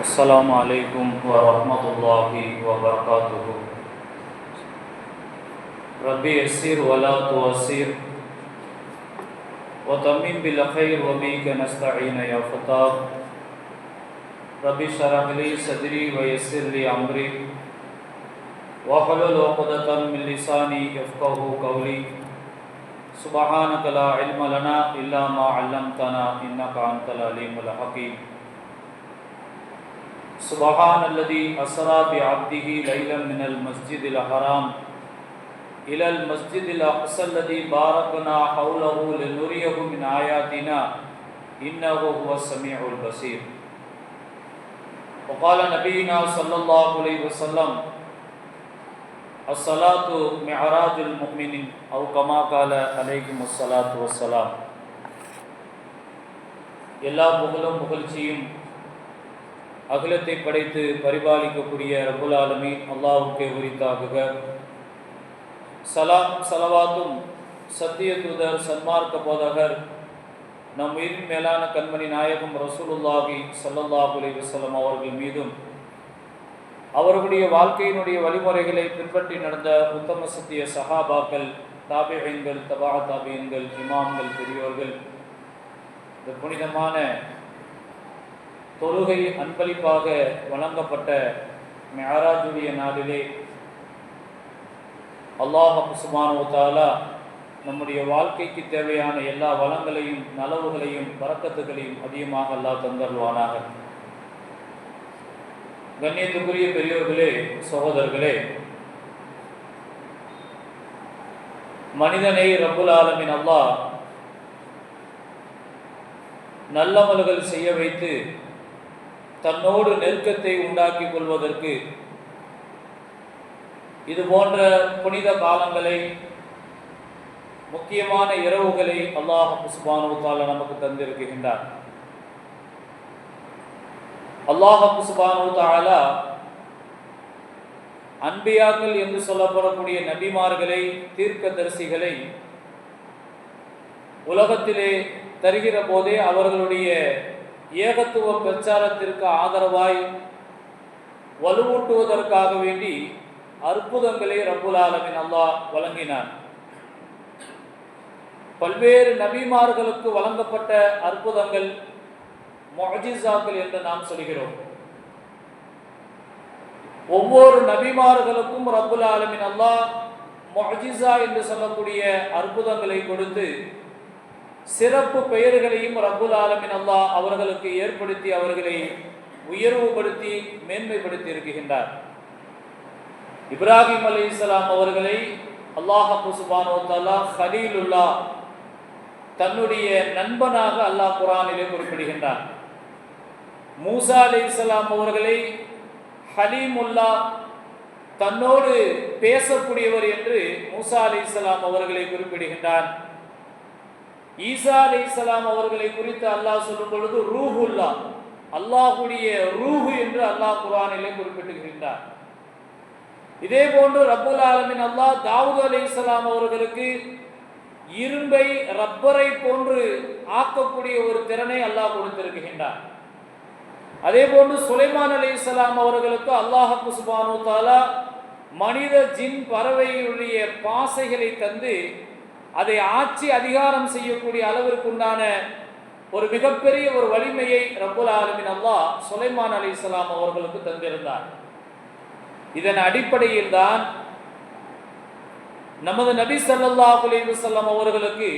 السلام عليكم ورحمة الله وبركاته. ربي يسر ولا تعسر وتمم بالخير وبك نستعين يا فتاح. ربي اشرح لي صدري ويسر لي أمري واحلل عقدة من لساني يفقهوا قولي. سبحانك لا علم لنا إلا ما علمتنا إنك أنت العليم الحكيم. سبحان الذي أسرى بعبده ليلا من المسجد الحرام إلى المسجد الأقصى الذي باركنا حوله لنريه من آياتنا إنه هو السميع البصير. وقال نبينا صلى الله عليه وسلم الصلاة معراج المؤمنين أو كما قال عليكم الصلاة والسلام. எல்லா புகழும் புகழ்ச்சியும் அகிலத்தை படைத்து பரிபாலிக்கக்கூடிய ரப்புல் ஆலமீன் அல்லாஹ்வுக்கே உரித்தாகுக. சலாம் சலவாத்தும் சத்திய தூதர் சன்மார்க்க போதகர் நம் உயிரின் மேலான கண்மணி நாயகம் ரசூலுல்லாஹி ஸல்லல்லாஹு அலைஹி வஸல்லம் அவர்கள் மீதும் அவர்களுடைய வாழ்க்கையினுடைய வழிமுறைகளை பின்பற்றி நடந்த உத்தம சத்திய சஹாபாக்கள், தாபிஈன்கள், தபா தாபிஈன்கள், இமாம்கள், பெரியோர்கள், இந்த புனிதமான தொழுகை அன்பளிப்பாக வழங்கப்பட்ட மிஅராஜுடைய நாளிலே அல்லாஹ் சுப்ஹானஹு வ தஆலா நம்முடைய வாழ்க்கைக்கு தேவையான எல்லா வளங்களையும் நலவுகளையும் பரக்கத்துகளையும் அதிகமாக அல்லாஹ் தந்தருள்வானாக. கண்ணியத்துக்குரிய பெரியோர்களே, சகோதரர்களே, மனிதனை ரப்புல் ஆலமீன் அல்லாஹ் நல்லமல்கள் செய்ய வைத்து தன்னோடு நெருக்கத்தை உண்டாக்கி கொள்வதற்கு இது போன்ற புனித காலங்களை, முக்கியமான இரவுகளை அல்லாஹ் சுப்ஹானஹு வ தஆலா நமக்கு தந்திருக்கின்றார். அல்லாஹ் சுப்ஹானஹு வ தஆலா அன்பியாக்கள் என்று சொல்லப்படக்கூடிய நபிமார்களை, தீர்க்கதரிசிகளை உலகத்திலே தருகிற போதே அவர்களுடைய ஏகத்துவ பிரச்சாரத்திற்கு ஆதரவாய் வலுவூட்டுவதற்காக வேண்டி அற்புதங்களை ரப்புல் ஆலமீன் அல்லாஹ் வழங்கினார். பல்வேறு நபிமார்களுக்கு வழங்கப்பட்ட அற்புதங்கள் முஅஜிஸாக்கள் என்று நாம் சொல்கிறோம். ஒவ்வொரு நபிமார்களுக்கும் ரப்புல் ஆலமீன் அல்லாஹ் முஅஜிஸா என்று சொல்லக்கூடிய அற்புதங்களை கொடுத்து சிறப்பு பெயர்களையும் ரப்புல் ஆலமீன் அல்லாஹ் அவர்களுக்கு ஏற்படுத்தி அவர்களை உயர்வுபடுத்தி மேன்மைப்படுத்தி இருக்கின்றார். இப்ராஹிம் அலைஹிஸ்ஸலாம் அவர்களை அல்லாஹ் சுப்ஹானஹு வ தஆலா கலீலுல்லாஹ், தன்னுடைய நண்பனாக அல்லாஹ் குர்ஆனிலே குறிப்பிடுகின்றார். மூசா அலைஹிஸ்ஸலாம் அவர்களை ஹலீமுல்லாஹ், தன்னோடு பேசக்கூடியவர் என்று மூசா அலைஹிஸ்ஸலாம் அவர்களை குறிப்பிடுகின்றார். ஈசா அலைஹிஸ்ஸலாம் அவர்களை குறித்து அல்லாஹ் சொல்லும் பொழுது ரூஹுல்லாஹ், அல்லாஹ்வுடைய ரூஹு என்று அல்லாஹ் குர்ஆனிலே குறிப்பிட்டிருக்கின்றார். இதே போன்று ரப்புல் ஆலமீன் அல்லாஹ் தாவூத் அலைஹிஸ்ஸலாம் அவர்களுக்கு இரும்பை ரப்பரை போன்று ஆக்கக்கூடிய ஒரு திறனை அல்லாஹ் கொடுத்திருக்கின்றார். அதே போன்று சுலைமான் அலைஹிஸ்ஸலாம் அவர்களுக்கு அல்லாஹ் சுப்ஹானஹு வ தஆலா மனித ஜின் பறவையுடைய பாசைகளை தந்து அதை ஆட்சி அதிகாரம் செய்யக்கூடிய அளவிற்கு உண்டான ஒரு மிகப்பெரிய ஒரு வலிமையை ரப்புல் ஆலமீன் அல்லாஹ் சுலைமான் அலைஹிஸ்ஸலாம் அவர்களுக்கு தந்திருந்தார். இதன் அடிப்படையில் தான் நமது நபி ஸல்லல்லாஹு அலைஹி வஸல்லம் அவர்களுக்கு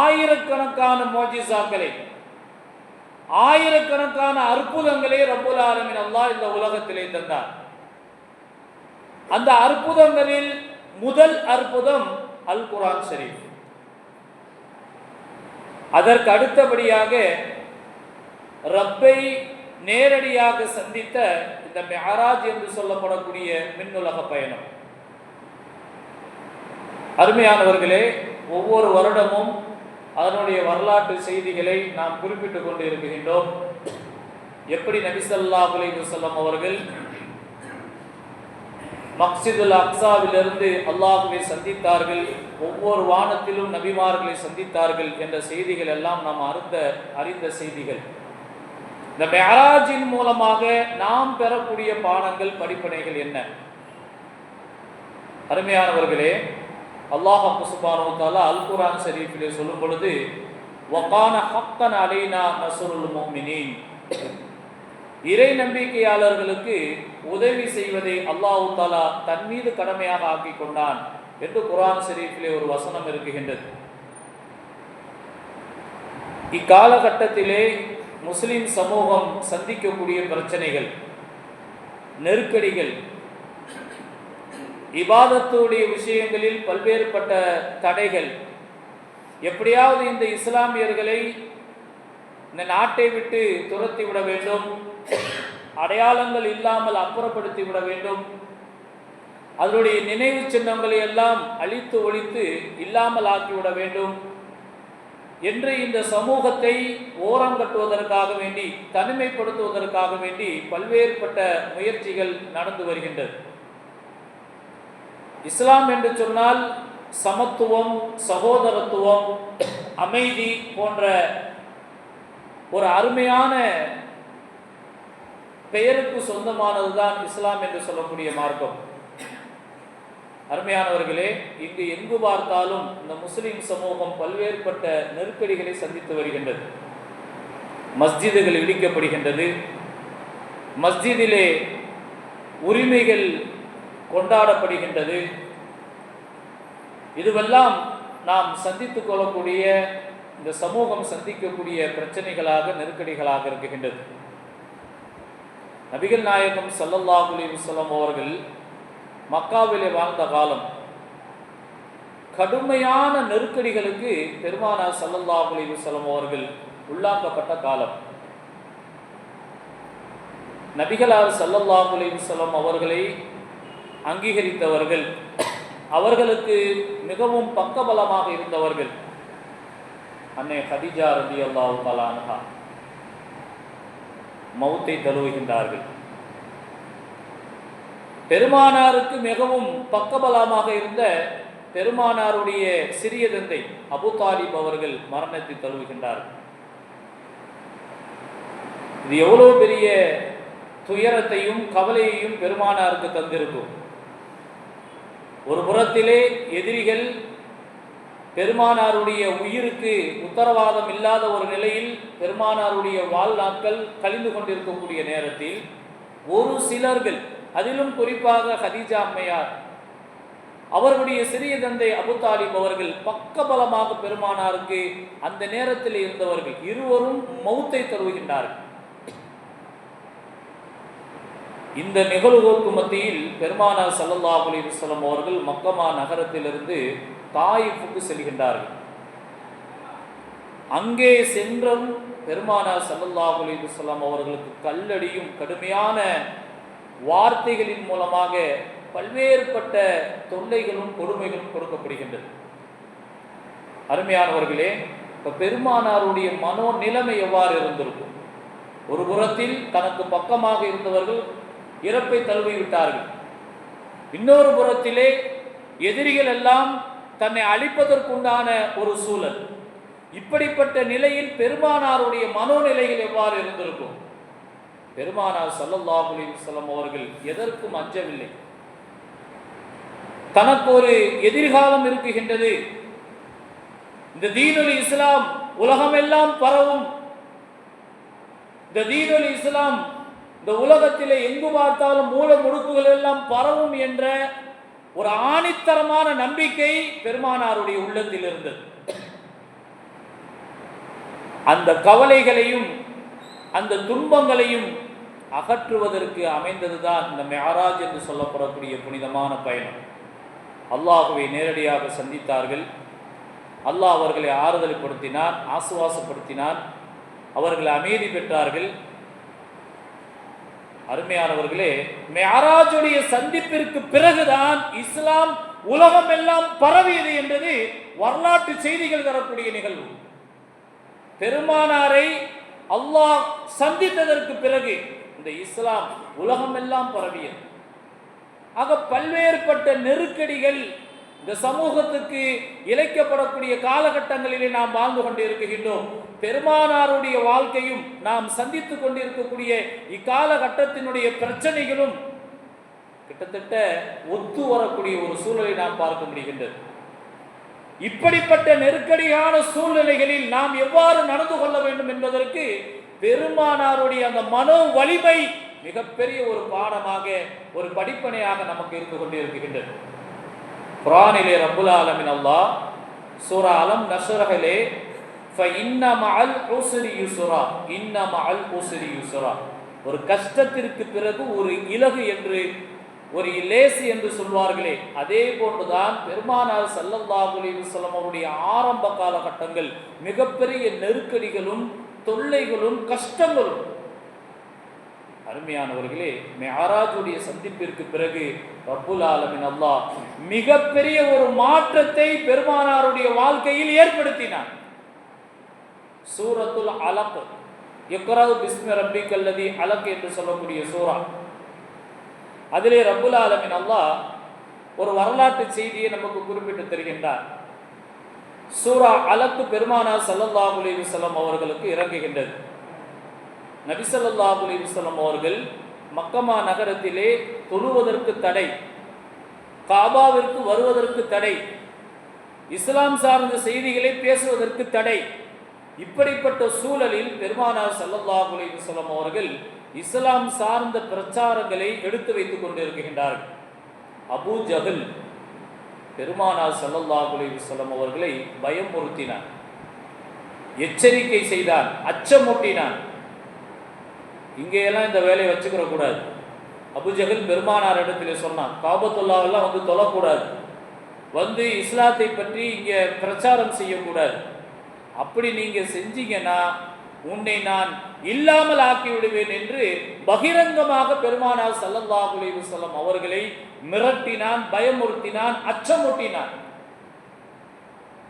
ஆயிரக்கணக்கான முஅஜிஸாக்களை, ஆயிரக்கணக்கான அற்புதங்களை ரப்புல் ஆலமீன் அல்லாஹ் இந்த உலகத்திலே தந்தார். அந்த அற்புதங்களில் முதல் அற்புதம் அல் குர்ஆன் ஷரீஃப். அதற்கு அடுத்தபடியாக ரப்பை நேரடியாக சந்தித்த இந்த மிஅராஜ் என்று சொல்லப்படக்கூடிய மின்னுலக பயணம். அருமையானவர்களே, ஒவ்வொரு வருடமும் அதனுடைய வரலாற்று செய்திகளை நாம் குறிப்பிட்டு கொண்டு இருக்கின்றோம். எப்படி நபி ஸல்லல்லாஹு அலைஹி வஸல்லம் அவர்கள் மஸ்ஜிதுல் அக்ஸாவிலிருந்து அல்லாஹ்வை சந்தித்தார்கள், ஒவ்வொரு வானத்திலும் நபிமார்களை சந்தித்தார்கள் என்ற செய்திகள் எல்லாம் நாம் அறிந்த செய்திகள். இந்த மெஹராஜின் மூலமாக நாம் பெறக்கூடிய பாடங்கள், படிப்பினைகள் என்ன? அருமையானவர்களே, அல்லாஹ் சுப்ஹானஹு வ தஆலா அல் குர்ஆன் ஷரீஃபிலே சொல்லும் பொழுது, வகான ஹக்கன் அலைனா நஸ்ருல் முஃமினீன், இறை நம்பிக்கையாளர்களுக்கு உதவி செய்வதை அல்லாஹ் தஆலா தன் மீது கடமையாக ஆக்கி கொண்டான் என்று குர்ஆன் ஷரீஃபிலே ஒரு வசனம் இருக்குகின்றது. இக்காலகட்டத்திலே முஸ்லிம் சமூகம் சந்திக்கக்கூடிய பிரச்சனைகள், நெருக்கடிகள், இபாதத்துடைய விஷயங்களில் பல்வேறுபட்ட தடைகள், எப்படியாவது இந்த இஸ்லாமியர்களை இந்த நாட்டை விட்டு துரத்தி விட வேண்டும், அடையாளங்கள் இல்லாமல் அப்புறப்படுத்தி விட வேண்டும், அதனுடைய நினைவு சின்னங்களை எல்லாம் அழித்து ஒழித்து இல்லாமல் ஆக்கிவிட வேண்டும் என்று இந்த சமூகத்தை ஓரங்கட்டுவதற்காக வேண்டி, தனிமைப்படுத்துவதற்காக வேண்டி பல்வேறுபட்ட முயற்சிகள் நடந்து வருகின்றது. இஸ்லாம் என்று சொன்னால் சமத்துவம், சகோதரத்துவம், அமைதி போன்ற ஒரு அருமையான பெயருக்கு சொந்தமானதுதான் இஸ்லாம் என்று சொல்லக்கூடிய மார்க்கம். அருமையானவர்களே, இங்கு எங்கு பார்த்தாலும் இந்த முஸ்லிம் சமூகம் பல்வேறுபட்ட நெருக்கடிகளை சந்தித்து வருகின்றது. மஸ்ஜிதுகள் இடிக்கப்படுகின்றது, மஸ்ஜிதிலே உரிமைகள் கொண்டாடப்படுகின்றது. இதுவெல்லாம் நாம் சந்தித்துக் கொள்ளக்கூடிய, இந்த சமூகம் சந்திக்கக்கூடிய பிரச்சனைகளாக, நெருக்கடிகளாக இருக்கின்றது. நபிகள் நாயகம் ஸல்லல்லாஹு அலைஹி வஸல்லம் அவர்கள் மக்காவிலே வாழ்ந்த காலம் கடுமையான நெருக்கடிகளுக்கு பெருமானார் ஸல்லல்லாஹு அலைஹி வஸல்லம் அவர்கள் உள்ளாக்கப்பட்ட காலம். நபிகளார் ஸல்லல்லாஹு அலைஹி வஸல்லம் அவர்களை அங்கீகரித்தவர்கள், அவர்களுக்கு மிகவும் பக்கபலமாக இருந்தவர்கள் அன்னை ஹதீஜா ரலியல்லாஹு தஆலா அன்ஹா மௌத்தை தழுவுகின்றார்கள். பெருமானாருக்கு மிகவும் பக்கபலமாக இருந்த பெருமானாருடைய சிறிய தந்தை அபூ தாலிப் அவர்கள் மரணத்தை தழுவுகின்றார்கள். இது எவ்வளவு பெரிய துயரத்தையும் கவலையையும் பெருமானாருக்கு தந்திருக்கும். ஒரு புறத்திலே எதிரிகள் பெருமானாருடைய உயிருக்கு உத்தரவாதம் இல்லாத ஒரு நிலையில் பெருமானாருடைய வாழ்நாட்கள் கழிந்து கொண்டிருக்கக்கூடிய நேரத்தில் ஒரு சிலர்கள், அதிலும் குறிப்பாக ஹதீஜா அம்மையார், அவர்களுடைய சிறிய தந்தை அபூ தாலிப் அவர்கள் பக்கபலமாக பெருமானாருக்கு அந்த நேரத்தில் இருந்தவர்கள் இருவரும் மௌத்தை தழுவுகின்றார்கள். இந்த நிகழ்வுகளுக்கு மத்தியில் பெருமானார் ஸல்லல்லாஹு அலைஹி வஸல்லம் அவர்கள் மக்கமா நகரத்திலிருந்து தாயிஃபுக்கு செல்கின்றார்கள். அங்கே சென்றும் பெருமானார் ஸல்லல்லாஹு அலைஹி வஸல்லம் அவர்களுக்கு கல்லடியும் கடுமையான வார்த்தைகளின் மூலமாக பல்வேறுபட்ட தொல்லைகளும் கொடுமைகளும் கொடுக்கப்படுகின்றது. அருமையானவர்களே, இப்போ பெருமானாருடைய மனோ நிலைமை எவ்வாறு இருந்திருக்கும்? ஒரு புறத்தில் தனக்கு பக்கமாக இருந்தவர்கள் இறப்பை தழுவிவிட்டார்கள், இன்னொரு புறத்திலே எதிரிகள் எல்லாம் தன்னை அழிப்பதற்குண்டான ஒரு சூழல். இப்படிப்பட்ட நிலையில் பெருமானாருடைய மனோநிலைகள் எவ்வாறு இருந்திருக்கும்? பெருமானார் ஸல்லல்லாஹு அலைஹி வஸல்லம் அவர்கள் எதற்கும் அஞ்சவில்லை. தனக்கு ஒரு எதிர்காலம் இருக்குகின்றது, இந்த தீனுல் இஸ்லாம் உலகமெல்லாம் பரவும், இந்த தீனுல் இஸ்லாம் இந்த உலகத்திலே எங்கு பார்த்தாலும் மூல முடுக்குகள் எல்லாம் பரவும் என்ற ஒரு ஆணித்தரமான நம்பிக்கை பெருமானாருடைய உள்ளத்தில் இருந்தது. அந்த கவலைகளையும் அந்த துன்பங்களையும் அகற்றுவதற்கு அமைந்ததுதான் இந்த மெஹராஜ் என்று சொல்லப்படக்கூடிய புனிதமான பயணம். அல்லாஹுவை நேரடியாக சந்தித்தார்கள். அல்லாஹ் அவர்களை ஆறுதல்படுத்தினார், ஆசுவாசப்படுத்தினார், அவர்கள் அமைதி பெற்றார்கள். அருமையானவர்களே, மெஹராஜுடைய சந்திப்பிற்கு பிறகுதான் இஸ்லாம் உலகம் எல்லாம் பரவியது என்பது வரலாற்று செய்திகள் தரக்கூடிய நிகழ்வு. பெருமானாரை அல்லாஹ் சந்தித்ததற்கு பிறகு இந்த இஸ்லாம் உலகம் எல்லாம் பரவியது. ஆக பல்வேறுபட்ட நெருக்கடிகள், இந்த சமூகத்துக்கு இழைக்கப்படக்கூடிய காலகட்டங்களிலே நாம் வாழ்ந்து கொண்டிருக்கின்றோம். பெருமானாருடைய வாழ்க்கையும் நாம் சந்தித்துக் கொண்டிருக்கக்கூடிய இக்காலகட்டத்தினுடைய பிரச்சனைகளும் கிட்டத்தட்ட ஒத்து வரக்கூடிய ஒரு சூழலை நாம் பார்க்க முடிகின்றது. இப்படிப்பட்ட நெருக்கடியான சூழ்நிலைகளில் நாம் எவ்வாறு நடந்து கொள்ள வேண்டும் என்பதற்கு பெருமானாருடைய அந்த மனோ வலிமை மிகப்பெரிய ஒரு பாடமாக, ஒரு படிப்பனையாக நமக்கு இருந்து கொண்டிருக்கின்றது. குர்ஆனிலே ரப்புல் ஆலமீன் அல்லாஹ் சூரா அலம் நஷ்ரஹிலே ஃபஇன்ன மஅல் உஸ்ரி யுஸ்ரா, இன்ன மஅல் உஸ்ரி யுஸ்ரா, ஒரு கஷ்டத்திற்கு பிறகு ஒரு இலகு என்று, ஒரு லேசி என்று சொல்வார்களே, அதே போன்றுதான் பெருமானார் ஸல்லல்லாஹு அலைஹி வஸல்லம் அவருடைய ஆரம்ப காலகட்டங்கள் மிகப்பெரிய நெருக்கடிகளும் தொல்லைகளும் கஷ்டங்களும். அருமையானவர்களே, மிஅராஜுடைய சந்திப்பிற்கு பிறகு ரப்புல் ஆலமீன் அல்லாஹ் மிகப்பெரிய ஒரு மாற்றத்தை பெருமானாருடைய வாழ்க்கையில் ஏற்படுத்தினார். சூரத்துல் அலக், இக்ரா பிஸ்மி ரப்பிக்கல்லதி அலக் என்று சொல்லக்கூடிய சூரா, அதிலே ரப்புல் ஆலமீன் அல்லாஹ் ஒரு வரலாற்று செய்தியை நமக்கு குறிப்பிட்டு தருகின்றார். சூரா அலக் பெருமானார் ஸல்லல்லாஹு அலைஹி வஸல்லம் அவர்களுக்கு இறங்குகின்றது. நபி ஸல்லல்லாஹு அலைஹி வஸல்லம் அவர்கள் மக்கமா நகரத்திலே தொழுவதற்கு தடை, காபாவிற்கு வருவதற்கு தடை, இஸ்லாம் சார்ந்த செய்திகளை பேசுவதற்கு தடை. இப்படிப்பட்ட சூழலில் பெருமானார் ஸல்லல்லாஹு அலைஹி வஸல்லம் அவர்கள் இஸ்லாம் சார்ந்த பிரச்சாரங்களை எடுத்து வைத்துக் கொண்டிருக்கின்றார்கள். அபூ ஜஹல் பெருமானார் ஸல்லல்லாஹு அலைஹி வஸல்லம் அவர்களை பயமுறுத்தினான், எச்சரிக்கை செய்தான், அச்சமூட்டினான். இங்கேயெல்லாம் இந்த வேலையை வச்சுக்கிற கூடாது. அபூ ஜஹல் பெருமானார் இடத்துல சொன்னான், காபத்துல்லாவெல்லாம் வந்து தொழக்கூடாது, வந்து இஸ்லாத்தை பற்றி இங்கே பிரச்சாரம் செய்யக்கூடாது. அப்படி நீங்க செஞ்சீங்கன்னா உன்னை நான் இல்லாமல் ஆக்கி விடுவேன் என்று பகிரங்கமாக பெருமானார் ஸல்லல்லாஹு அலைஹி வஸல்லம் அவர்களை மிரட்டினான், பயமுறுத்தினான், அச்சமூட்டினான்.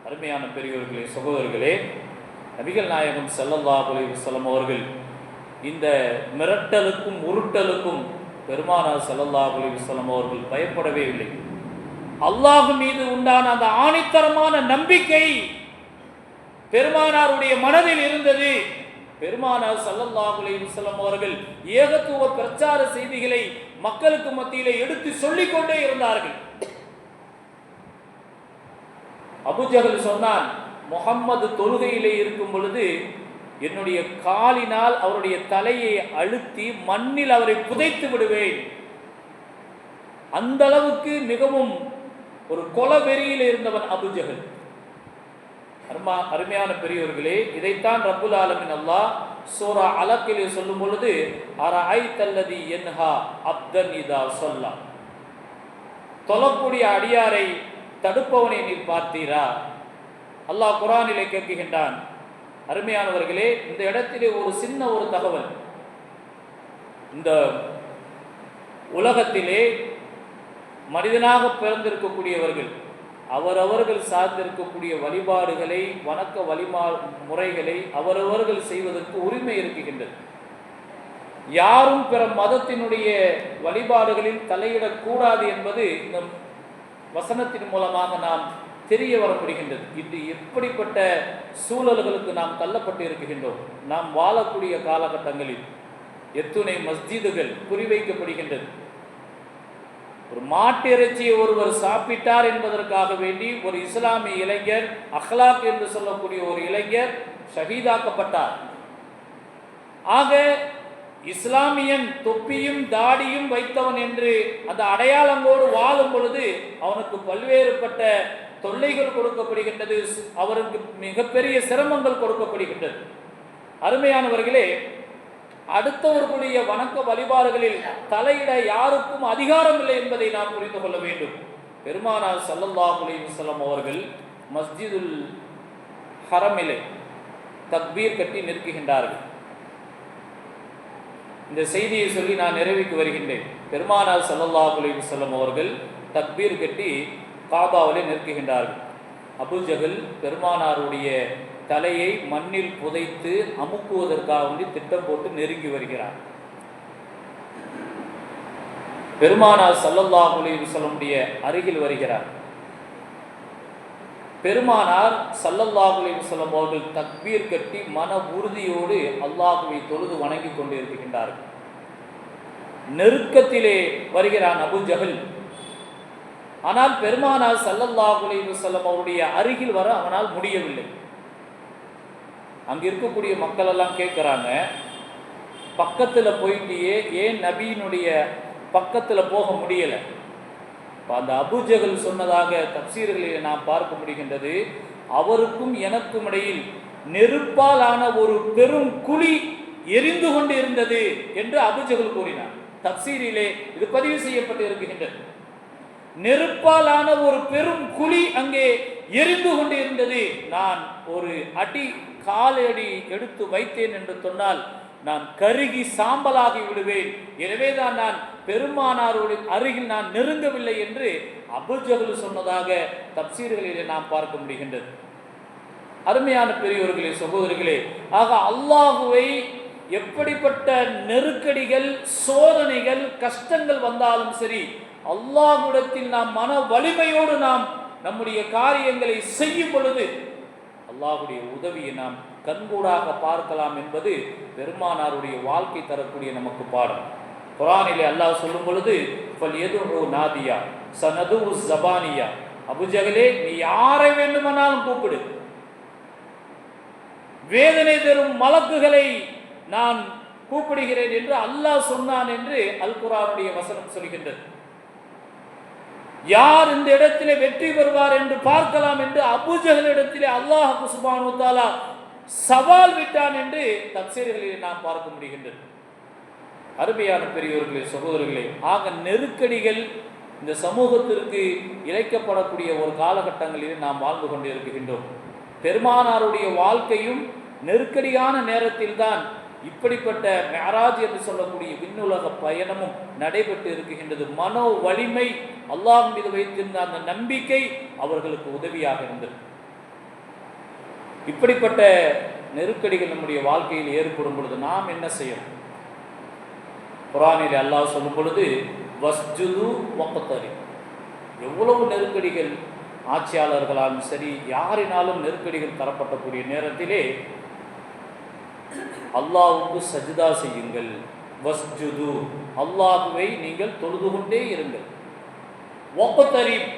அருமையான பெரியோர்களே, சகோதரர்களே, நபிகள் நாயகம் ஸல்லல்லாஹு அலைஹி வஸல்லம் அவர்கள் இந்த மிரட்டலுக்கும் உருட்டலுக்கும் பெருமானார் ஸல்லல்லாஹு அலைஹி வஸல்லம் அவர்கள் பயப்படவே இல்லை. அல்லாஹ் மீது உண்டான அந்த ஆணித்தரமான நம்பிக்கை பெருமானாருடைய மனதில் இருந்தது. பெருமானார் ஸல்லல்லாஹு அலைஹி வஸல்லம் அவர்கள் ஏகத்துவ பிரச்சார செய்திகளை மக்களுக்கு மத்தியிலே எடுத்து சொல்லிக் கொண்டே இருந்தார்கள். அபூ ஜஹல் சொன்னான், முஹம்மது தொழுகையிலே இருக்கும் பொழுது என்னுடைய காலினால் அவருடைய தலையை அழுத்தி மண்ணில் அவரை புதைத்து விடுவேன். அந்த அளவுக்கு மிகவும் ஒரு கொலவெறியில் இருந்தவன் அபூ ஜஹல். அருமையான பெரியவர்களே, இதைத்தான் ரப்புல் ஆலமீன் அல்லாஹ் சூரா அலக்கிலே சொல்லும் பொழுது அரஐதல்லதி யன்ஹா அப்தன் இதா ஸல்லா, தொழக்கூடிய அடியாரை தடுப்பவனை நீர் பார்த்தீரா? அல்லாஹ் குர்ஆனிலே கேட்கின்றான். அருமையானவர்களே, இந்த இடத்திலே ஒரு சின்ன ஒரு தகவல். இந்த உலகத்திலே மனிதனாக பிறந்திருக்கக்கூடியவர்கள் அவரவர்கள் சார்ந்திருக்கக்கூடிய வழிபாடுகளை, வணக்க முறைகளை அவரவர்கள் செய்வதற்கு உரிமை இருக்குகின்றது. யாரும் பிற மதத்தினுடைய வழிபாடுகளில் தலையிடக்கூடாது என்பது இந்த வசனத்தின் மூலமாக நாம் தெரிய வர முடிகின்றது. இது எப்படிப்பட்ட சூழல்களுக்கு நாம் தள்ளப்பட்டு இருக்கின்றோம். நாம் வாழக்கூடிய காலகட்டங்களில் எத்துணை மஸ்ஜிதுகள் குறிவைக்கப்படுகின்றது. ஒரு மாட்டு இறைச்சியை ஒருவர் சாப்பிட்டார் என்பதற்காக வேண்டி ஒரு இஸ்லாமிய இளைஞர், அஹ்லாக் என்று சொல்லக்கூடிய ஒரு இளைஞர் ஷஹீதாக்கப்பட்டார். ஆக இஸ்லாமியன் தொப்பியும் தாடியும் வைத்தவன் என்று அந்த அடையாளங்களோடு வாழும் பொழுது அவனுக்கு பல்வேறுபட்ட தொல்லைகள் கொடுக்கப்படுகின்றது, அவருக்கு மிகப்பெரிய சிரமங்கள் கொடுக்கப்படுகின்றது. அருமையானவர்களே, அடுத்தவர்களுடைய வணக்க வழிபாடுகளில் தலையிட யாருக்கும் அதிகாரம் இல்லை என்பதை நாம் புரிந்து கொள்ள வேண்டும். பெருமானார் ஸல்லல்லாஹு அலைஹி வஸல்லம் அவர்கள் மஸ்ஜிதுல் ஹரமிலே தக்பீர் கட்டி நிற்கின்றார்கள். இந்த செய்தியை சொல்லி நான் நிறைவுக்கு வருகின்றேன். பெருமானார் ஸல்லல்லாஹு அலைஹி வஸல்லம் அவர்கள் தக்பீர் கட்டி காபாவிலே நிற்கின்றார்கள். அபூ ஜஹல் பெருமானாருடைய தலையை மண்ணில் புதைத்து அமுக்குவதற்காக வேண்டி திட்டம் போட்டு நெருங்கி வருகிறார். பெருமானார் ஸல்லல்லாஹு அலைஹி வஸல்லம் அருகில் வருகிறார். பெருமானார் ஸல்லல்லாஹு அலைஹி வஸல்லம் அவர்கள் தக்பீர் கட்டி மன உறுதியோடு அல்லாஹ்வை தொழுது வணங்கி கொண்டிருக்கின்றார்கள். நெருக்கத்திலே வருகிறான் அபூ ஜஹல். ஆனால் பெருமானார் ஸல்லல்லாஹு அலைஹி வஸல்லம் அவருடைய அருகில் வர அவனால் முடியவில்லை. அங்க இருக்கக்கூடிய மக்கள் எல்லாம் கேட்கிறாங்க, பக்கத்துல போயிட்டியே, ஏன் நபியினுடைய பக்கத்துல போக முடியல? அந்த அபூ ஜஹல் சொன்னதாக தப்சீர்களில் நாம் பார்க்க முடிகின்றது, அவருக்கும் எனக்கும் இடையில் நெருப்பால் ஆன ஒரு பெரும் குழி எரிந்து கொண்டு இருந்தது என்று அபூ ஜஹல் கூறினார். தப்சீரிலே இது பதிவு செய்யப்பட்டு இருக்கின்றது. நெருப்பால் ஆன ஒரு பெரும் குழி அங்கே எரிந்து கொண்டு இருந்தது. நான் ஒரு அடி காலடி எடுத்து வைத்தேன் என்று சொன்னால் நான் கருகி சாம்பலாகி விடுவேன். எனவேதான் நான் பெருமானாருடைய அருகில் நான் நெருங்கவில்லை என்று அபூ ஜஹல் சொன்னதாக தப்சீர்களிலே நாம் பார்க்க முடிகின்றது. அருமையான பெரியோர்களே, சகோதரர்களே, ஆக அல்லாஹுவை எப்படிப்பட்ட நெருக்கடிகள், சோதனைகள், கஷ்டங்கள் வந்தாலும் சரி, அல்லாஹ்விடத்தில் நாம் மன வலிமையோடு நாம் நம்முடைய காரியங்களை செய்யும் பொழுது அல்லாஹ்வுடைய உதவியை நாம் கண்கூடாக பார்க்கலாம் என்பது பெருமானாருடைய வாழ்க்கை தரக்கூடிய நமக்கு பாடம். குர்ஆனிலே அல்லாஹ் சொல்லும் பொழுது ஃபல்யதுஉ நாதியா சனதுஉ ஸபானியா, அபூ ஜஹலே நீ யாரை வேண்டுமானாலும் கூப்பிடு, வேதனை தரும் மலக்குகளை நான் கூப்பிடுகிறேன் என்று அல்லாஹ் சொன்னான் என்று அல் குர்ஆனுடைய வசனம் சொல்கின்றது. யார் இந்த இடத்திலே வெற்றி பெறுவார் என்று பார்க்கலாம் என்று அபூ ஜஹல் இடத்திலே அல்லாஹ் சுப்ஹானஹு வ தஆலா சவால் விட்டான் என்று தப்சீர்களிலே நாம் பார்க்க முடிகின்றது. அருமையான பெரியோர்களே, சகோதரர்களே, ஆக நெருக்கடிகள் இந்த சமூகத்திற்கு இழைக்கப்படக்கூடிய ஒரு காலகட்டங்களிலே நாம் வாழ்ந்து கொண்டிருக்கின்றோம். பெருமானாருடைய வாழ்க்கையும் நெருக்கடியான நேரத்தில் தான் இப்படிப்பட்ட மிஅராஜ் என்று சொல்லக்கூடிய விண்ணுலக பயணமும் நடைபெற்று இருக்கின்றது. மனோ வலிமை, அல்லாஹ் மீது வைத்திருந்த அந்த நம்பிக்கை அவர்களுக்கு உதவியாக இருந்தது. இப்படிப்பட்ட நெருக்கடிகள் நம்முடைய வாழ்க்கையில் ஏற்படும் பொழுது நாம் என்ன செய்யணும்? குர்ஆனில் அல்லாஹ் சொல்லும் பொழுது வஸ்ஜுது வக்தரி, எவ்வளவு நெருக்கடிகள் ஆட்சியாளர்களாலும் சரி யாரினாலும் நெருக்கடிகள் தரப்படக்கூடிய நேரத்திலே அல்லாஹ்வுக்கு சஜ்தா செய்யுங்கள். வஸ்ஜுது, அல்லாஹ்வை நீங்கள் தொழுது கொண்டே இருங்கள். வக்தரிப்,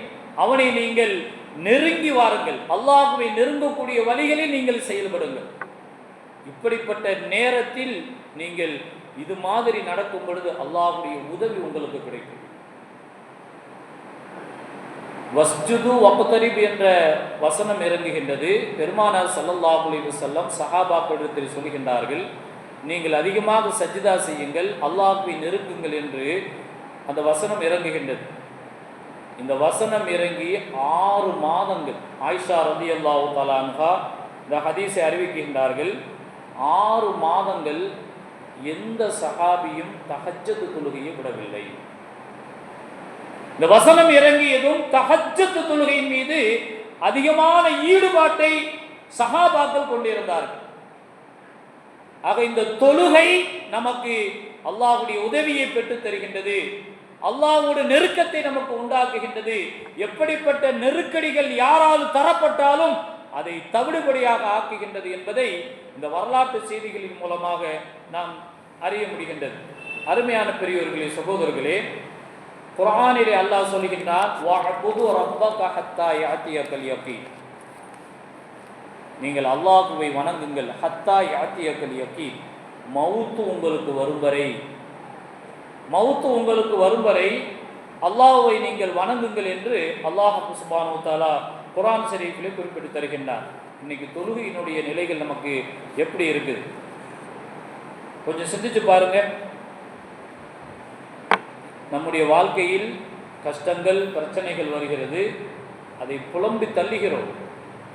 அவனை நீங்கள் நெருங்கி வாருங்கள். அல்லாஹ்வை நெருங்கக்கூடிய வழிகளில் நீங்கள் செயல்படுங்கள். இப்படிப்பட்ட நேரத்தில் நீங்கள் இது மாதிரி நடக்கும் பொழுது அல்லாஹ்வுடைய உதவி உங்களுக்கு கிடைக்கும். வஸ்ஜுது வக்தரிப் என்ற வசனம் இறங்குகின்றது. பெருமானார் ஸல்லல்லாஹு அலைஹி வஸல்லம் சஹாபாக்களிடத்தில் சொல்கின்றார்கள், நீங்கள் அதிகமாக சஜ்தா செய்யுங்கள், அல்லாஹ்வை நெருங்குங்கள் என்று அந்த வசனம் இறங்குகின்றது. இந்த வசனம் இறங்கி 6 மாதங்கள் ஆயிஷா ரலியல்லாஹு தஆலா அன்ஹா இந்த ஹதீஸை அறிவிக்கின்றார்கள். 6 மாதங்கள் எந்த சஹாபியும் தஹஜ்ஜத் தொழுகையை விடவில்லை. இந்த வசனம் இறங்கியதும் தஹஜ்ஜத் தொழுகையின் மீது அதிகமான ஈடுபாட்டை சஹாபாக்கள் கொண்டிருந்தார்கள். ஆக இந்த தொழுகை நமக்கு அல்லாஹ்வுடைய உதவியை பெற்றுத் தருகின்றது, அல்லாஹ்வுடைய நெருக்கத்தை நமக்கு உண்டாக்குகின்றது. எப்படிப்பட்ட நெருக்கடிகள் யாரால் தரப்பட்டாலும் அதை தவிடுபடியாக ஆக்குகின்றது என்பதை இந்த வரலாற்று செய்திகளின் மூலமாக நாம் அறிய முடிகின்றது. அருமையான பெரியோர்களே, சகோதரர்களே, குர்ஆனிலே அல்லாஹ் சொல்கின்றான், வஅபுது ரப்பக ஹத்தா யாத்தியகல் யகீன், நீங்கள் அல்லாஹ்வை வணங்குங்கள். ஹத்தா யாத்தியகல் யகீன், மவுத் உங்களுக்கு வரும் வரை, மவுத் உங்களுக்கு வரும் வரை அல்லாஹ்வை நீங்கள் வணங்குங்கள் என்று அல்லாஹ் சுப்ஹானஹு வ தஆலா குர்ஆன் ஷரீஃபிலே குறிப்பிட்டு தருகின்றார். இன்னைக்கு தொழுகையினுடைய நிலைகள் நமக்கு எப்படி இருக்குது? கொஞ்சம் சிந்திச்சு பாருங்க. நம்முடைய வாழ்க்கையில் கஷ்டங்கள், பிரச்சனைகள் வருகிறது, அதை புலம்பி தள்ளுகிறோம்.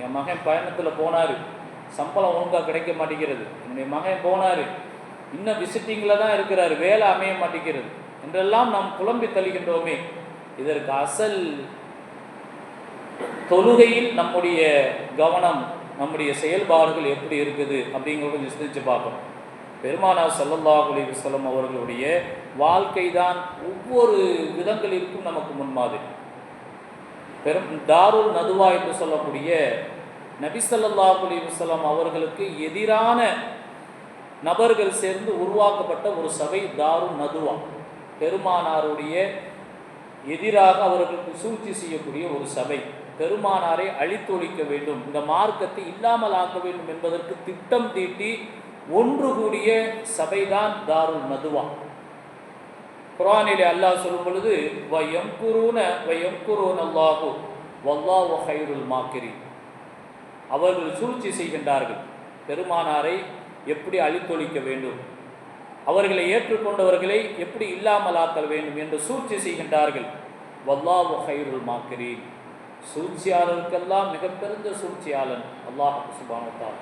என் மகன் பயணத்தில் போனார், சம்பளம் ஒழுங்காக கிடைக்க மாட்டேங்கிறது, என்னுடைய மகன் போனார், இன்னும் விசிட்டிங்கில் தான் இருக்கிறார், வேலை அமைய மாட்டேங்கிறது என்றெல்லாம் நாம் புலம்பி தள்ளுகின்றோமே. இதற்கு அசல் தொழுகையில் நம்முடைய கவனம், நம்முடைய செயல்பாடுகள் எப்படி இருக்குது அப்படிங்கிறத கொஞ்சம் சிந்திச்சு பார்க்கணும். பெருமானார் ஸல்லல்லாஹு அலைஹி வஸல்லம் அவர்களுடைய வாழ்க்கை தான் ஒவ்வொரு விதங்களிற்கும் நமக்கு முன்மாதிரி. தாருல் நதுவா என்று சொல்லக்கூடிய நபி ஸல்லல்லாஹு அலைஹி வஸல்லம் அவர்களுக்கு எதிரான நபர்கள் சேர்ந்து உருவாக்கப்பட்ட ஒரு சபை தாருல் நதுவா. பெருமானாருடைய எதிராக அவர்களுக்கு சூழ்ச்சி செய்யக்கூடிய ஒரு சபை. பெருமானாரை அழித்தொழிக்க வேண்டும், இந்த மார்க்கத்தை இல்லாமல் ஆக்க வேண்டும் என்பதற்கு திட்டம் தீட்டி ஒன்று கூடிய சபைதான் தாருல் நதுவா. குர்ஆனிலே அல்லாஹ் சொல்லும் பொழுது வயம்குரூன அல்லாஹு வல்லாஹு கைருல் மாக்கிரீன். அவர்கள் சூழ்ச்சி செய்கின்றார்கள், பெருமானாரை எப்படி அழித்தொழிக்க வேண்டும், அவர்களை ஏற்றுக்கொண்டவர்களை எப்படி இல்லாமல் ஆக்கல் வேண்டும் என்று சூழ்ச்சி செய்கின்றார்கள். வல்லாஹு கைருல் மாக்கிரீன், சூழ்ச்சியாளருக்கெல்லாம் மிகப்பெருந்த சூழ்ச்சியாளன் அல்லாஹ் சுப்ஹானஹு வ தஆலா.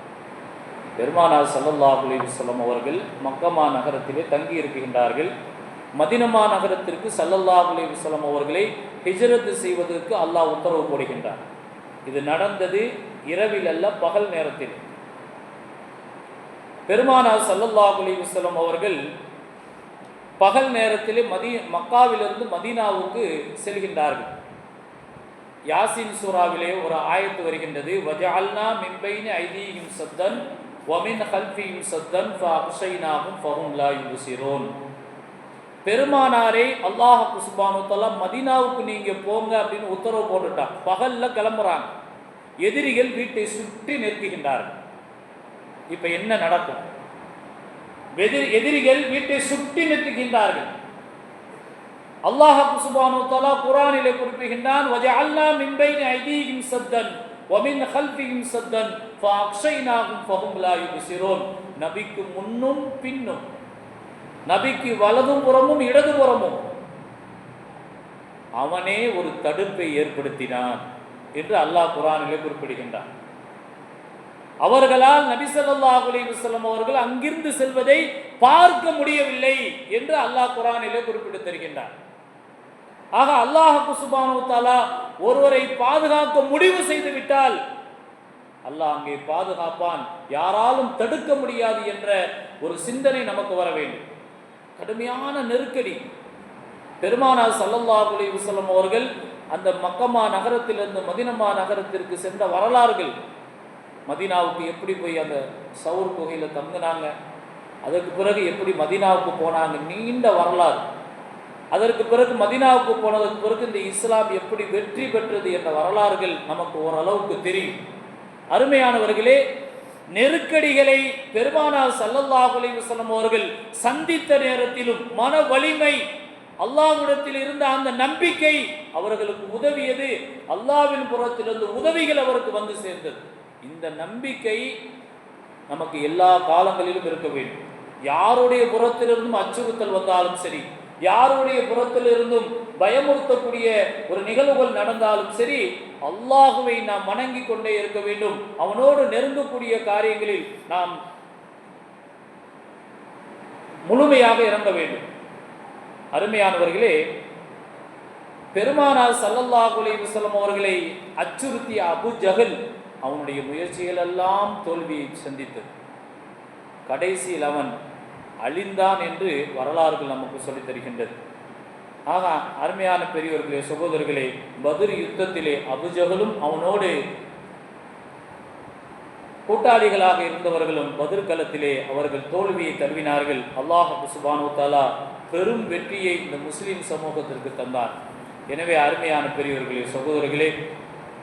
பெருமானார் ஸல்லல்லாஹு அலைஹி வஸல்லம் அவர்கள் மக்கமா நகரத்திலே தங்கி இருக்கின்றார்கள். மதீனா நகரத்திற்கு ஸல்லல்லாஹு அலைஹி வஸல்லம் அவர்களை ஹிஜ்ரத் செய்வதற்கு அல்லாஹ் உத்தரவு போடுகின்றார். இது நடந்தது இரவில் அல்ல, பகல் நேரத்தில். பெருமானார் ஸல்லல்லாஹு அலைஹி வஸல்லம் அவர்கள் பகல் நேரத்திலே மக்காவிலிருந்து மதீனாவுக்கு செல்கின்றார்கள். யாசின் சூராவிலே ஒரு ஆயத்து வருகின்றது, வஜஅல்னா மின் பைனி ஐதீஹிம் சத்தன் வ மின் கல்ஃபிஹிம் சத்தன் ஃபஅக்ஷைனாஹும் ஃபஹும் லா யுப்சிரூன். பெருமானாரை அல்லாஹ் சுப்ஹானஹு வ தஆலா மதீனாவுக்கு நீங்க போங்க அப்படின்னு உத்தரவு போட்டுட்டான். பகல்ல கிளம்புறாங்க, எதிரிகள் வீட்டை சுற்றி நிற்கின்றார்கள். இப்ப என்ன நடக்கும்? எதிரிகள் வீட்டை சுற்றி நிற்கின்றார்கள். அல்லாஹ் சுப்ஹானஹு வ தஆலா குர்ஆனிலே குறிப்பிடுகின்றான், வஜஅல்னா மின் பைனி ஐதீஹிம் சத்தன் வ மின் கல்ஃபிஹிம் சத்தன் ஃபஅக்ஷைனாஹும் ஃபஹும் லா யுப்சிரூன். நபிக்கு முன்னும் பின்னும், நபிக்கு வலதும் புறமும் இடது புறமும் அவனே ஒரு தடுப்பை ஏற்படுத்தினான் என்று அல்லாஹ் குர்ஆனிலே குறிப்பிடுகின்றான். அவர்களால் நபி ஸல்லல்லாஹு அலைஹி வஸல்லம் அவர்கள் அங்கிருந்து செல்வதை பார்க்க முடியவில்லை என்று அல்லாஹ் குர்ஆனிலே குறிப்பிட்டு தருகின்றார். ஆக அல்லாஹ் சுப்ஹானஹு வ தஆலா ஒருவரை பாதுகாக்க முடிவு செய்து விட்டால் அல்லாஹ் அங்கே பாதுகாப்பான், யாராலும் தடுக்க முடியாது என்ற ஒரு சிந்தனை நமக்கு வர வேண்டும். கடுமையான நெருக்கடி. பெருமானார் ஸல்லல்லாஹு அலைஹி வஸல்லம் அவர்கள் அந்த மக்கமா நகரத்திலிருந்து மதீனா நகரத்திற்கு சென்ற வரலாறுகள், மதீனாவுக்கு எப்படி போய் அந்த சவுர் குகையில் தங்கினாங்க, அதற்கு பிறகு எப்படி மதீனாவுக்கு போனாங்க, நீண்ட வரலாறு. அதற்கு பிறகு மதீனாவுக்கு போனதற்கு பிறகு இந்த இஸ்லாம் எப்படி வெற்றி பெற்றது என்ற வரலாறுகள் நமக்கு ஓரளவுக்கு தெரியும். அருமையானவர்களே, நெருக்கடிகளை பெருமானார் ஸல்லல்லாஹு அலைஹி வஸல்லம் அவர்கள் சந்தித்த நேரத்திலும் மன வலிமை, அல்லாஹ்விடத்தில் இருந்த அந்த நம்பிக்கை அவர்களுக்கு உதவியது. அல்லாஹ்வின் புறத்திலிருந்து உதவிகள் அவருக்கு வந்து சேர்ந்தது. இந்த நம்பிக்கை நமக்கு எல்லா காலங்களிலும் இருக்க வேண்டும். யாருடைய புறத்திலிருந்தும் அச்சுறுத்தல் வந்தாலும் சரி, யாருடைய புறத்திலிருந்தும் பயமுறுத்தக்கூடிய ஒரு நிகழ்வுகள் நடந்தாலும் சரி, அல்லாஹுவை நாம் வணங்கி கொண்டே இருக்க வேண்டும். அவனோடு நெருங்கக்கூடிய காரியங்களில் நாம் முழுமையாக இறங்க வேண்டும். அருமையானவர்களே, பெருமானார் ஸல்லல்லாஹு அலைஹி வஸல்லம் அவர்களை அச்சுறுத்திய அபு ஜஹல் அவனுடைய முயற்சிகள் எல்லாம் தோல்வியை சந்தித்தது. கடைசியில் அவன் அழிந்தான் என்று வரலாறுகள் நமக்கு சொல்லித் தருகின்றது. ஆக அருமையான பெரியவர்களே, சகோதரர்களே, பத்ர் யுத்தத்திலே அபுஜஹலும் அவனோடு கூட்டாளிகளாக இருந்தவர்களும் பத்ர் களத்திலே அவர்கள் தோல்வியை தழுவினார்கள். அல்லாஹ் சுப்ஹானஹு வ தஆலா பெரும் வெற்றியை இந்த முஸ்லிம் சமூகத்திற்கு தந்தார். எனவே அருமையான பெரியவர்களே, சகோதரர்களே,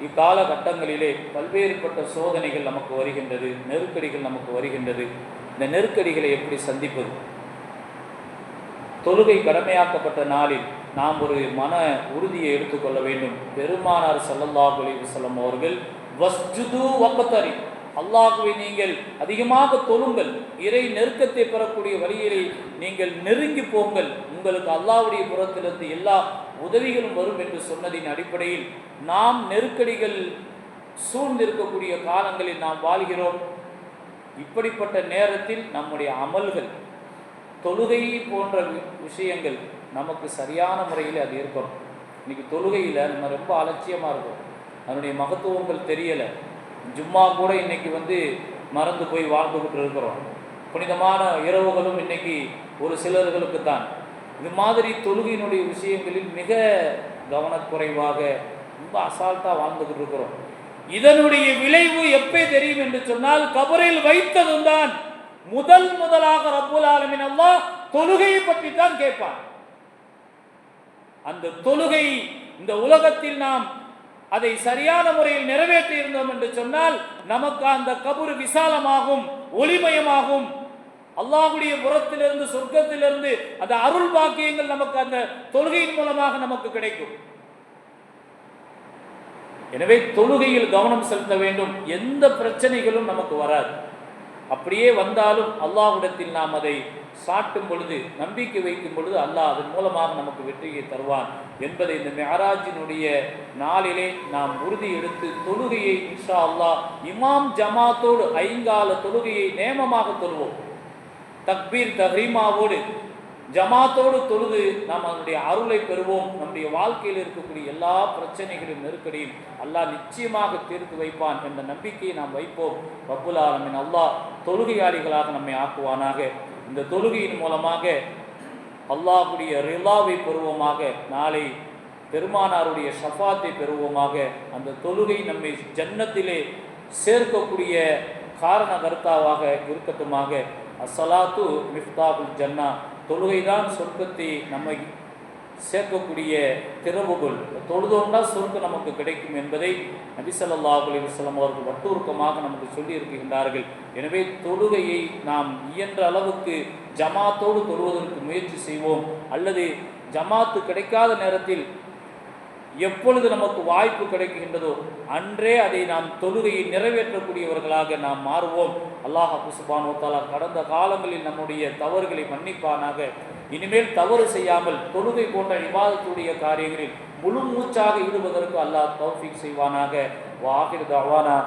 இக்காலகட்டங்களிலே பல்வேறுபட்ட சோதனைகள் நமக்கு வருகின்றது, நெருக்கடிகள் நமக்கு வருகின்றது. இந்த நெருக்கடிகளை எப்படி சந்திப்பது? தொழுகை கடமையாக்கப்பட்ட நாளில் நாம் ஒரு மன உறுதியை எடுத்துக்கொள்ள வேண்டும். பெருமானார் ஸல்லல்லாஹு அலைஹி வஸல்லம் அவர்கள் வஸ்ஜுது வக்தரி, அல்லாஹ்வை நீங்கள் அதிகமாக தொழுங்கள், இறை நெருக்கத்தை பெறக்கூடிய வழியிலே நீங்கள் நெருங்கி போங்கள், உங்களுக்கு அல்லாஹ்வுடைய புறத்திலிருந்து எல்லா உதவிகளும் வரும் என்று சொன்னதின் அடிப்படையில் நாம் நெருக்கடிகள் சூழ்ந்திருக்கக்கூடிய காலங்களில் நாம் வாழ்கிறோம். இப்படிப்பட்ட நேரத்தில் நம்முடைய அமல்கள், தொழுகை போன்ற விஷயங்கள் நமக்கு சரியான முறையில் அது இருக்கணும். இன்றைக்கி தொழுகையில் நம்ம ரொம்ப அலட்சியமாக இருக்கும், அதனுடைய மகத்துவங்கள் தெரியலை. ஜும்மா கூட இன்றைக்கி மறந்து போய் வாழ்ந்துக்கிட்டு இருக்கிறோம். புனிதமான இரவுகளும் இன்றைக்கி ஒரு சிலர்களுக்கு தான். இது மாதிரி தொழுகையினுடைய விஷயங்களில் மிக கவனக்குறைவாக ரொம்ப அசால்ட்டாக வாழ்ந்துகிட்டு இருக்கிறோம். இதனுடைய விளைவு எப்போ தெரியும் என்று சொன்னால், கபரில் வைத்ததும் தான் முதலாக ரப்புல் ஆலமீன் அல்லாஹ் தொழுகையை பற்றி தான் கேட்பான். அந்த தொழுகை இந்த உலகத்தில் நாம் அதை சரியான முறையில் நிறைவேற்றி இருந்தோம் என்று சொன்னால் நமக்கு அந்த கபர் விசாலமாகும், ஒளிமயமாகும். அல்லாஹ்வுடைய புறத்திலிருந்து, சொர்க்கத்திலிருந்து அந்த அருள் பாக்கியங்கள் நமக்கு அந்த தொழுகையின் மூலமாக நமக்கு கிடைக்கும். எனவே தொழுகையில் கவனம் செலுத்த வேண்டும். எந்த பிரச்சனைகளும் நமக்கு வராது. அப்படியே வந்தாலும் அல்லாஹ்விடத்தில் நாம் அதை சாட்டும் பொழுது, நம்பிக்கை வைக்கும் பொழுது அல்லாஹ் அதன் மூலமாக நமக்கு வெற்றியை தருவான் என்பதை இந்த மிஅராஜினுடைய நாளிலே நாம் உறுதி எடுத்து தொழுகையை இன்ஷா அல்லாஹ் இமாம் ஜமாத்தோடு 5 கால தொழுகையை நேமமாக தொழுவோம். தக்பீர் தஹ்ரீமாவோடு ஜமாத்தோடு தொழுது நாம் அதனுடைய அருளை பெறுவோம். நம்முடைய வாழ்க்கையில் இருக்கக்கூடிய எல்லா பிரச்சனைகளையும், நெருக்கடியும் அல்லாஹ் நிச்சயமாக தீர்த்து வைப்பான் என்ற நம்பிக்கையை நாம் வைப்போம். ரப்புல் ஆலமீன் அல்லாஹ் தொழுகையாளிகளாக நம்மை ஆக்குவானாக. இந்த தொழுகையின் மூலமாக அல்லாஹ்வுடைய ரிலாவை பெறுவோமாக. நாளை பெருமானாருடைய ஷஃபாத்தை பெறுவோமாக. அந்த தொழுகை நம்மை ஜன்னத்திலே சேர்க்கக்கூடிய காரண கர்த்தாவாக இருக்கட்டுமாக. அஸ்ஸலாத்து மிஃப்தாஹுல் ஜன்னா, தொழுகைதான் சொர்க்கத்தை நம்மை சேர்க்கக்கூடிய திறவுகோல். தொழுதோம்னா சொர்க்கம் நமக்கு கிடைக்கும் என்பதை நபி ஸல்லல்லாஹு அலைஹி வஸல்லம் அவர்கள் வட்டூர்க்கமாக நமக்கு சொல்லி இருக்கின்றார்கள். எனவே தொழுகையை நாம் இயன்ற அளவுக்கு ஜமாத்தோடு தொழுவதற்கு முயற்சி செய்வோம். அல்லது ஜமாத்து கிடைக்காத நேரத்தில் எப்பொழுது நமக்கு வாய்ப்பு கிடைக்கின்றதோ அன்றே அதை நாம் தொழுகையை நிறைவேற்றக்கூடியவர்களாக நாம் மாறுவோம். அல்லாஹ் சுப்ஹானஹு வ தஆலா கடந்த காலங்களில் நம்முடைய தவறுகளை மன்னிப்பானாக. இனிமேல் தவறு செய்யாமல் தொழுகை போன்ற இபாதத்துடைய காரியங்களில் முழு மூச்சாக ஈடுபதற்கு அல்லாஹ் தௌஃபீக் செய்வானாக. வ ஆகிரு தஅவானா